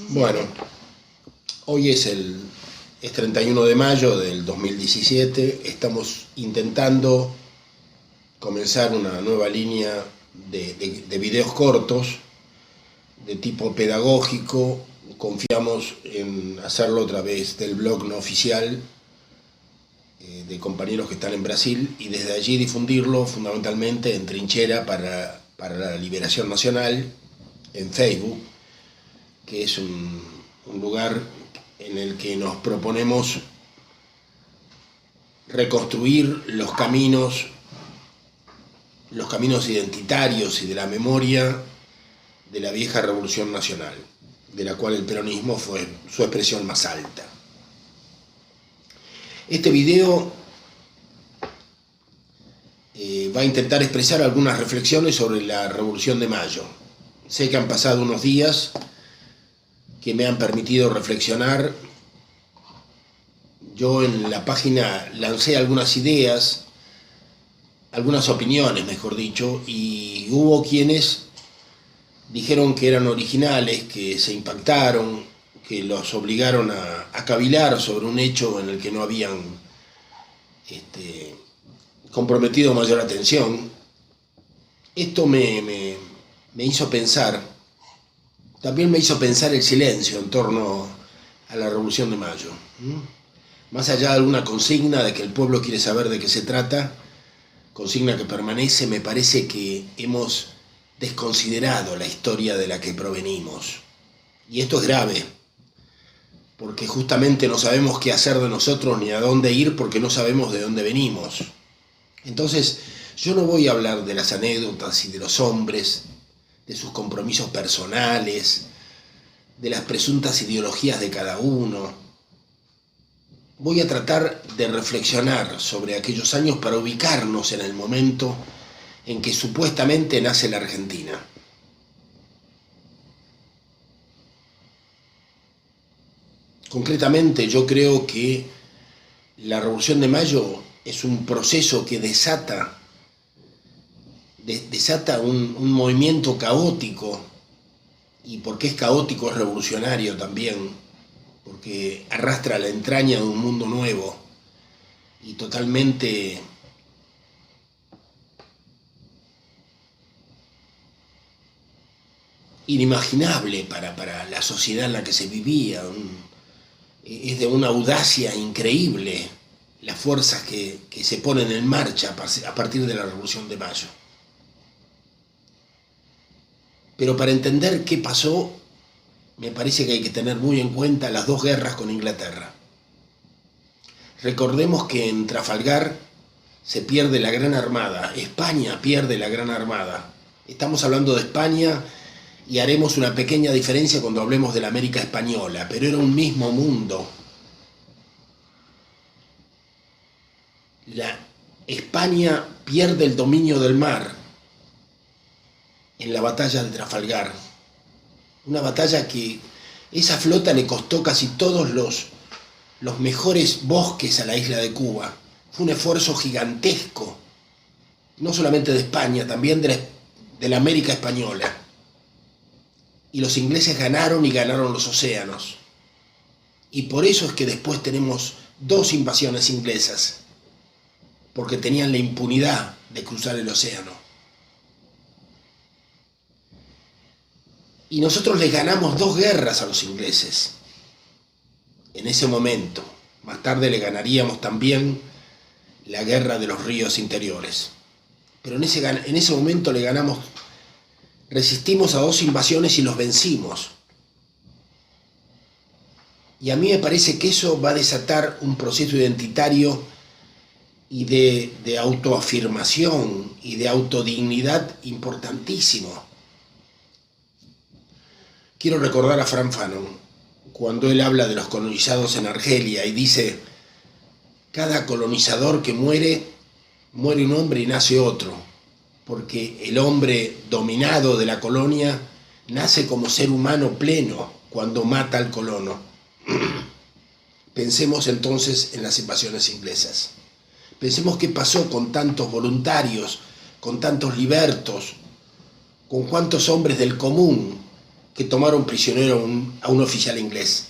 Bueno, hoy es 31 de mayo del 2017. Estamos intentando comenzar una nueva línea de videos cortos de tipo pedagógico. Confiamos en hacerlo a través del blog no oficial de compañeros que están en Brasil y desde allí difundirlo fundamentalmente en Trinchera para la Liberación Nacional en Facebook, que es un lugar en el que nos proponemos reconstruir los caminos identitarios y de la memoria de la vieja Revolución Nacional, de la cual el peronismo fue su expresión más alta. Este video va a intentar expresar algunas reflexiones sobre la Revolución de Mayo. Sé que han pasado unos días que me han permitido reflexionar. Yo en la página lancé algunas ideas, algunas opiniones, mejor dicho, y hubo quienes dijeron que eran originales, que se impactaron, que los obligaron a cavilar sobre un hecho en el que no habían comprometido mayor atención. Esto me hizo pensar, también me hizo pensar el silencio en torno a la Revolución de Mayo. Más allá de alguna consigna de que el pueblo quiere saber de qué se trata, consigna que permanece, me parece que hemos desconsiderado la historia de la que provenimos. Y esto es grave, porque justamente no sabemos qué hacer de nosotros ni a dónde ir porque no sabemos de dónde venimos. Entonces, yo no voy a hablar de las anécdotas y de los hombres, de sus compromisos personales, de las presuntas ideologías de cada uno. Voy a tratar de reflexionar sobre aquellos años para ubicarnos en el momento en que supuestamente nace la Argentina. Concretamente, yo creo que la Revolución de Mayo es un proceso que desata un movimiento caótico, y porque es caótico es revolucionario también, porque arrastra la entraña de un mundo nuevo y totalmente inimaginable para la sociedad en la que se vivía. Es de una audacia increíble las fuerzas que se ponen en marcha a partir de la Revolución de Mayo. Pero para entender qué pasó, me parece que hay que tener muy en cuenta las dos guerras con Inglaterra. Recordemos que en Trafalgar se pierde la Gran Armada, España pierde la Gran Armada. Estamos hablando de España y haremos una pequeña diferencia cuando hablemos de la América Española, pero era un mismo mundo. España pierde el dominio del mar en la batalla de Trafalgar. Una batalla que esa flota le costó casi todos los mejores bosques a la isla de Cuba. Fue un esfuerzo gigantesco, no solamente de España, también de la América Española. Y los ingleses ganaron y ganaron los océanos. Y por eso es que después tenemos dos invasiones inglesas, porque tenían la impunidad de cruzar el océano. Y nosotros les ganamos dos guerras a los ingleses en ese momento. Más tarde le ganaríamos también la guerra de los ríos interiores. Pero en ese momento le ganamos, resistimos a dos invasiones y los vencimos. Y a mí me parece que eso va a desatar un proceso identitario y de autoafirmación y de autodignidad importantísimo. Quiero recordar a Frantz Fanon, cuando él habla de los colonizados en Argelia y dice: cada colonizador que muere un hombre y nace otro, porque el hombre dominado de la colonia nace como ser humano pleno cuando mata al colono. Pensemos entonces en las invasiones inglesas. Pensemos qué pasó con tantos voluntarios, con tantos libertos, con cuántos hombres del común que tomaron prisionero a un oficial inglés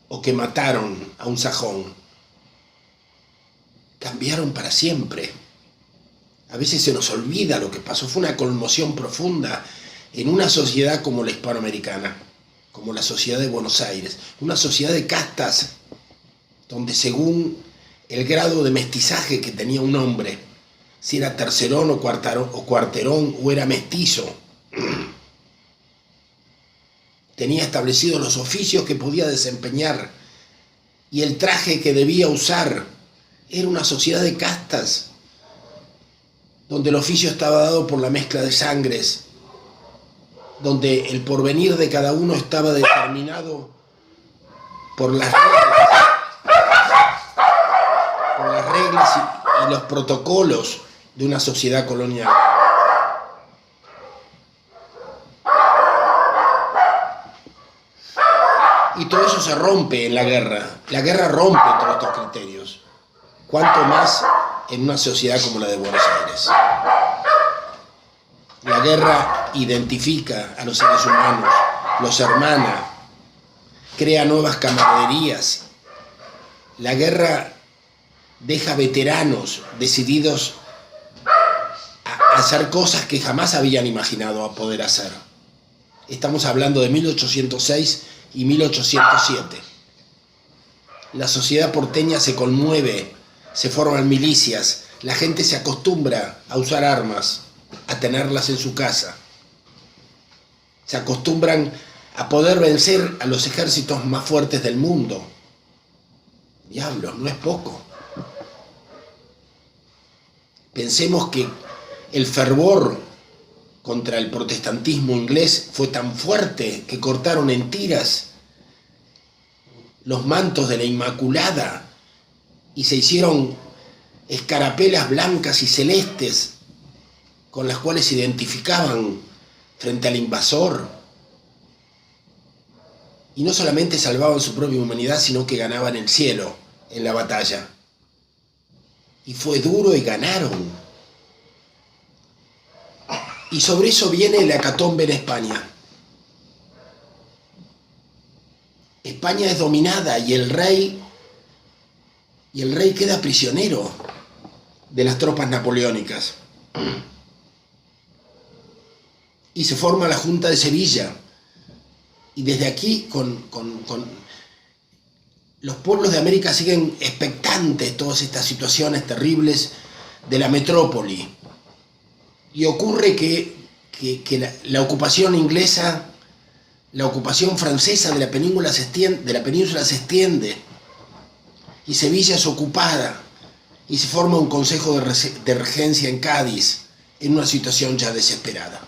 o que mataron a un sajón. Cambiaron para siempre. A veces se nos olvida lo que pasó. Fue una conmoción profunda en una sociedad como la hispanoamericana, como la sociedad de Buenos Aires, una sociedad de castas, donde según el grado de mestizaje que tenía un hombre, si era tercerón o cuarterón o era mestizo, tenía establecidos los oficios que podía desempeñar y el traje que debía usar. Era una sociedad de castas, donde el oficio estaba dado por la mezcla de sangres, donde el porvenir de cada uno estaba determinado por las reglas y los protocolos de una sociedad colonial. Y todo eso se rompe en la guerra. La guerra rompe todos estos criterios. Cuanto más en una sociedad como la de Buenos Aires. La guerra identifica a los seres humanos, los hermana, crea nuevas camaraderías. La guerra deja veteranos decididos a hacer cosas que jamás habían imaginado a poder hacer. Estamos hablando de 1806 y 1807. La sociedad porteña se conmueve, se forman milicias, la gente se acostumbra a usar armas, a tenerlas en su casa. Se acostumbran a poder vencer a los ejércitos más fuertes del mundo. Diablos, no es poco. Pensemos que el fervor contra el protestantismo inglés fue tan fuerte que cortaron en tiras los mantos de la Inmaculada y se hicieron escarapelas blancas y celestes con las cuales se identificaban frente al invasor. Y no solamente salvaban su propia humanidad, sino que ganaban el cielo en la batalla. Y fue duro y ganaron. Y sobre eso viene la hecatombe en España. España es dominada y el rey queda prisionero de las tropas napoleónicas. Y se forma la Junta de Sevilla. Y desde aquí, los pueblos de América siguen expectantes todas estas situaciones terribles de la metrópoli. Y ocurre que la ocupación inglesa, la ocupación francesa de la península se extiende y Sevilla es ocupada y se forma un consejo de regencia en Cádiz en una situación ya desesperada.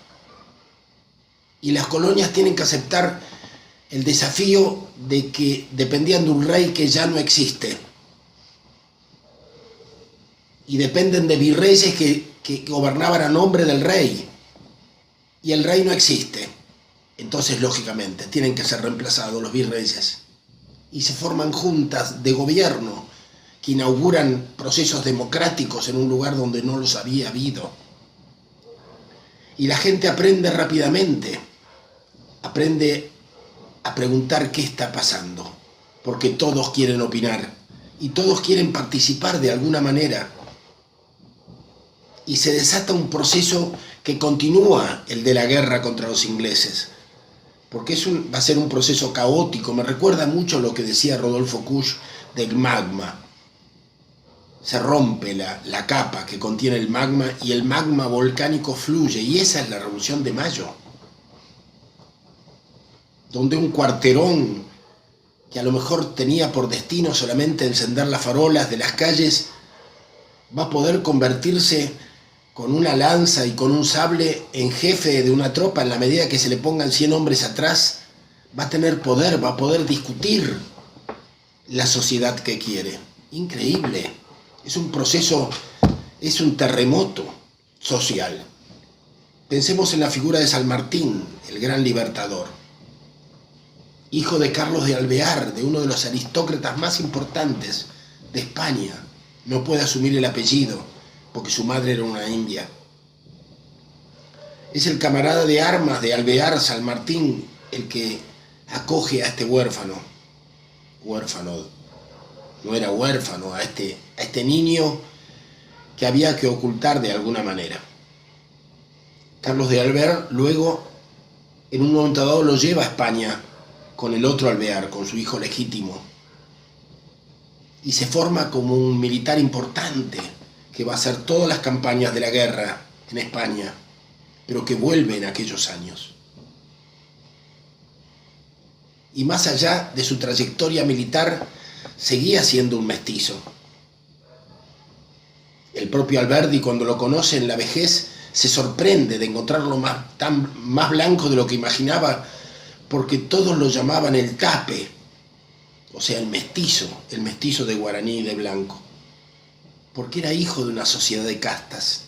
Y las colonias tienen que aceptar el desafío de que dependían de un rey que ya no existe. Y dependen de virreyes que gobernaban a nombre del rey. Y el rey no existe. Entonces, lógicamente, tienen que ser reemplazados los virreyes. Y se forman juntas de gobierno que inauguran procesos democráticos en un lugar donde no los había habido. Y la gente aprende rápidamente. Aprende a preguntar qué está pasando. Porque todos quieren opinar. Y todos quieren participar de alguna manera. Y se desata un proceso que continúa el de la guerra contra los ingleses. Porque va a ser un proceso caótico. Me recuerda mucho lo que decía Rodolfo Kusch del magma. Se rompe la capa que contiene el magma y el magma volcánico fluye. Y esa es la Revolución de Mayo. Donde un cuarterón que a lo mejor tenía por destino solamente encender las farolas de las calles va a poder convertirse con una lanza y con un sable en jefe de una tropa. En la medida que se le pongan 100 hombres atrás, va a tener poder, va a poder discutir la sociedad que quiere. Increíble. Es un proceso, es un terremoto social. Pensemos en la figura de San Martín, el gran libertador. Hijo de Carlos de Alvear, de uno de los aristócratas más importantes de España. No puede asumir el apellido, porque su madre era una india. Es el camarada de armas de Alvear, San Martín, el que acoge a este huérfano, no era huérfano, a este niño que había que ocultar de alguna manera. Carlos de Albert luego, en un momento dado, lo lleva a España con el otro Alvear, con su hijo legítimo, y se forma como un militar importante que va a hacer todas las campañas de la guerra en España, pero que vuelve en aquellos años. Y más allá de su trayectoria militar, seguía siendo un mestizo. El propio Alberdi, cuando lo conoce en la vejez, se sorprende de encontrarlo más blanco de lo que imaginaba, porque todos lo llamaban el tape, o sea, el mestizo de guaraní y de blanco, porque era hijo de una sociedad de castas.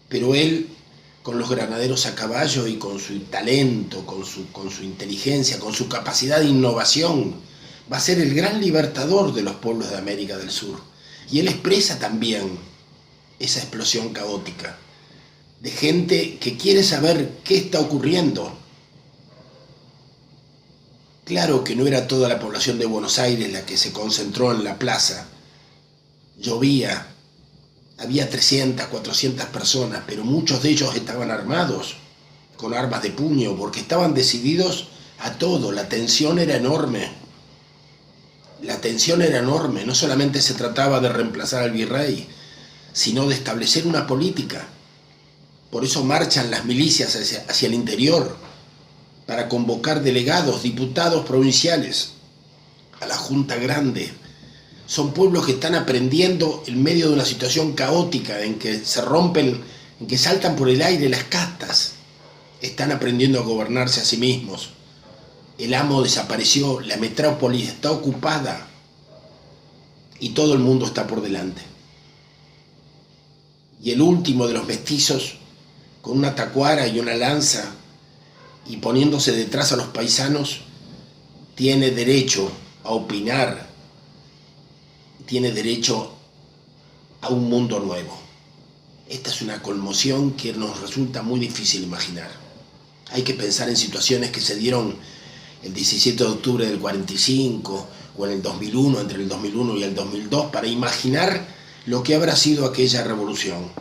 Pero él, con los granaderos a caballo y con su talento, con su inteligencia, con su capacidad de innovación, va a ser el gran libertador de los pueblos de América del Sur. Y él expresa también esa explosión caótica de gente que quiere saber qué está ocurriendo. Claro que no era toda la población de Buenos Aires la que se concentró en la plaza. Llovía, había 300, 400 personas, pero muchos de ellos estaban armados, con armas de puño, porque estaban decididos a todo. La tensión era enorme. No solamente se trataba de reemplazar al virrey, sino de establecer una política. Por eso marchan las milicias hacia el interior, para convocar delegados, diputados provinciales a la Junta Grande. Son pueblos que están aprendiendo en medio de una situación caótica en que se rompen, en que saltan por el aire las castas. Están aprendiendo a gobernarse a sí mismos. El amo desapareció, la metrópolis está ocupada y todo el mundo está por delante. Y el último de los mestizos, con una tacuara y una lanza y poniéndose detrás a los paisanos, tiene derecho a opinar, tiene derecho a un mundo nuevo. Esta es una conmoción que nos resulta muy difícil imaginar. Hay que pensar en situaciones que se dieron el 17 de octubre del 45 o en el 2001, entre el 2001 y el 2002, para imaginar lo que habrá sido aquella revolución.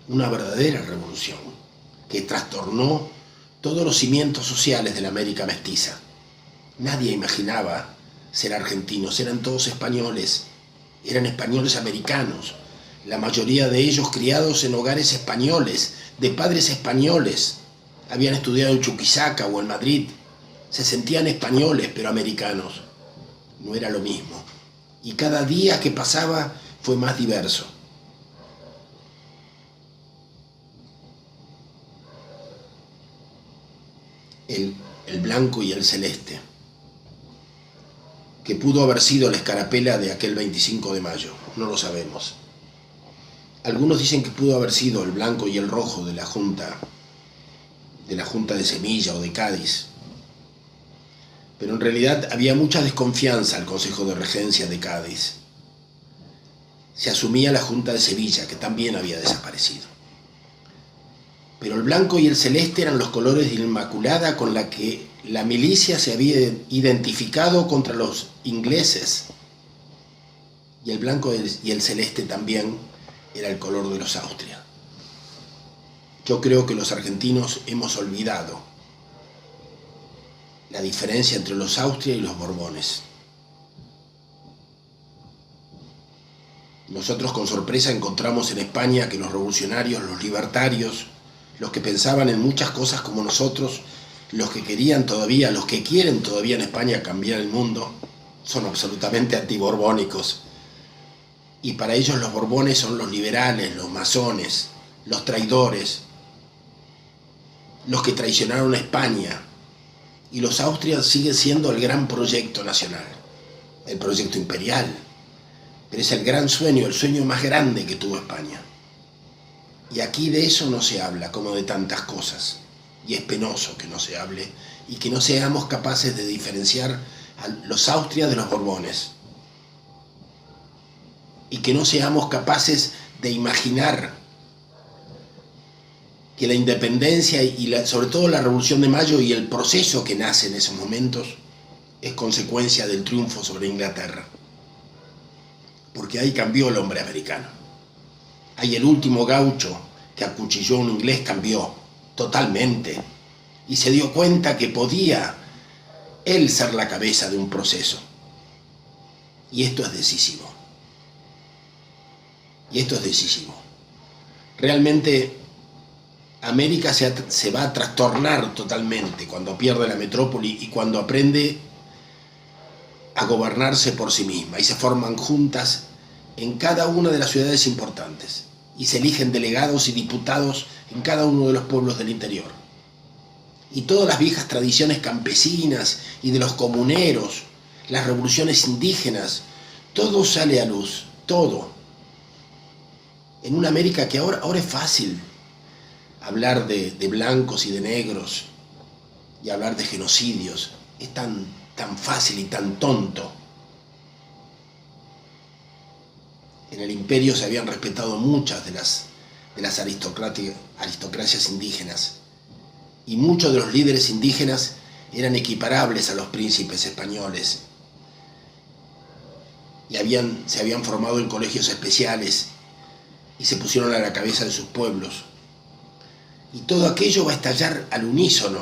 Una verdadera revolución que trastornó todos los cimientos sociales de la América mestiza. Nadie imaginaba ser argentinos, eran todos españoles, eran españoles americanos, la mayoría de ellos criados en hogares españoles, de padres españoles, habían estudiado en Chuquisaca o en Madrid, se sentían españoles pero americanos. No era lo mismo, y cada día que pasaba fue más diverso. El blanco y el celeste, que pudo haber sido la escarapela de aquel 25 de mayo, no lo sabemos. Algunos dicen que pudo haber sido el blanco y el rojo de la Junta de Semilla o de Cádiz, pero en realidad había mucha desconfianza al Consejo de Regencia de Cádiz. Se asumía la Junta de Sevilla, que también había desaparecido. Pero el blanco y el celeste eran los colores de la Inmaculada con la que la milicia se había identificado contra los ingleses. Y el blanco y el celeste también era el color de los Austria. Yo creo que los argentinos hemos olvidado la diferencia entre los Austria y los Borbones. Nosotros con sorpresa encontramos en España que los revolucionarios, los libertarios, los que pensaban en muchas cosas como nosotros, los que quieren todavía en España cambiar el mundo, son absolutamente antiborbónicos. Y para ellos los Borbones son los liberales, los masones, los traidores, los que traicionaron a España. Y los Austrias siguen siendo el gran proyecto nacional, el proyecto imperial. Pero es el gran sueño, el sueño más grande que tuvo España. Y aquí de eso no se habla, como de tantas cosas. Y es penoso que no se hable y que no seamos capaces de diferenciar a los Austrias de los Borbones. Y que no seamos capaces de imaginar que la independencia y sobre todo la Revolución de Mayo y el proceso que nace en esos momentos es consecuencia del triunfo sobre Inglaterra. Porque ahí cambió el hombre americano. Ahí el último gaucho que acuchilló a un inglés cambió totalmente y se dio cuenta que podía él ser la cabeza de un proceso. Y esto es decisivo. Y esto es decisivo. Realmente América se va a trastornar totalmente cuando pierde la metrópoli y cuando aprende a gobernarse por sí misma y se forman juntas en cada una de las ciudades importantes y se eligen delegados y diputados en cada uno de los pueblos del interior. Y todas las viejas tradiciones campesinas y de los comuneros, las revoluciones indígenas, todo sale a luz, todo. En una América que ahora es fácil hablar de blancos y de negros y hablar de genocidios, es tan fácil y tan tonto. En el imperio se habían respetado muchas de las aristocracias indígenas y muchos de los líderes indígenas eran equiparables a los príncipes españoles y se habían formado en colegios especiales y se pusieron a la cabeza de sus pueblos. Y todo aquello va a estallar al unísono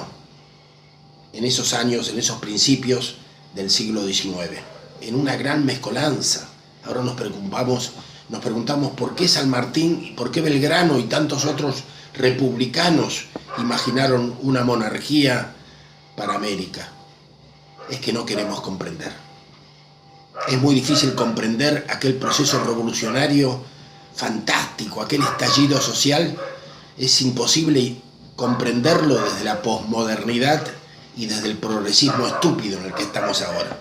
en esos años, en esos principios del siglo XIX, en una gran mezcolanza. Ahora nos preguntamos por qué San Martín y por qué Belgrano y tantos otros republicanos imaginaron una monarquía para América. Es que no queremos comprender. Es muy difícil comprender aquel proceso revolucionario fantástico, aquel estallido social. Es imposible comprenderlo desde la posmodernidad y desde el progresismo estúpido en el que estamos ahora.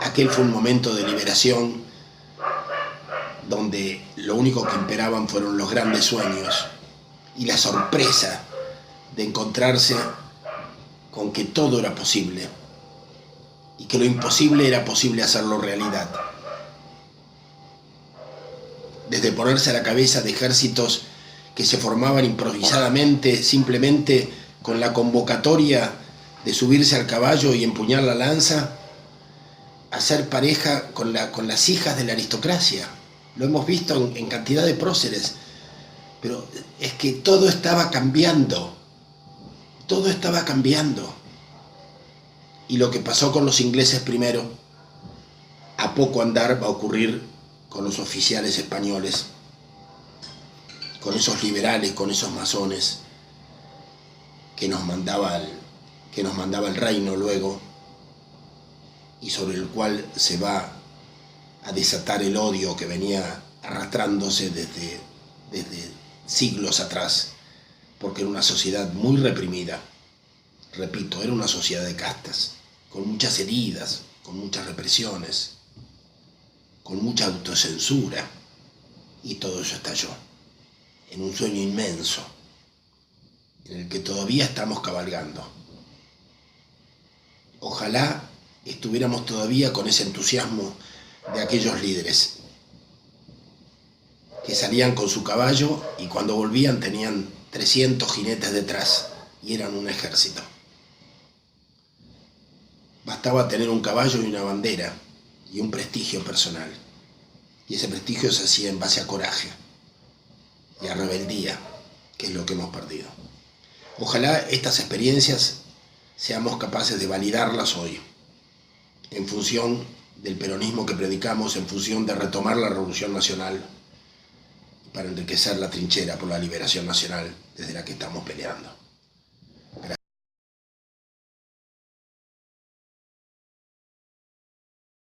Aquel fue un momento de liberación donde lo único que imperaban fueron los grandes sueños y la sorpresa de encontrarse con que todo era posible y que lo imposible era posible hacerlo realidad. Desde ponerse a la cabeza de ejércitos que se formaban improvisadamente, simplemente con la convocatoria de subirse al caballo y empuñar la lanza, a ser pareja con las hijas de la aristocracia. Lo hemos visto en cantidad de próceres, pero es que todo estaba cambiando, todo estaba cambiando. Y lo que pasó con los ingleses primero, a poco andar va a ocurrir con los oficiales españoles, con esos liberales, con esos masones que nos mandaba el reino luego, y sobre el cual se va a desatar el odio que venía arrastrándose desde siglos atrás, porque era una sociedad muy reprimida. Repito, era una sociedad de castas, con muchas heridas, con muchas represiones, con mucha autocensura, y todo eso estalló en un sueño inmenso en el que todavía estamos cabalgando. Ojalá estuviéramos todavía con ese entusiasmo de aquellos líderes que salían con su caballo y cuando volvían tenían 300 jinetes detrás y eran un ejército. Bastaba tener un caballo y una bandera y un prestigio personal, y ese prestigio se hacía en base a coraje y a rebeldía, que es lo que hemos perdido. Ojalá estas experiencias seamos capaces de validarlas hoy, en función del peronismo que predicamos, en función de retomar la Revolución Nacional para enriquecer la trinchera por la liberación nacional desde la que estamos peleando.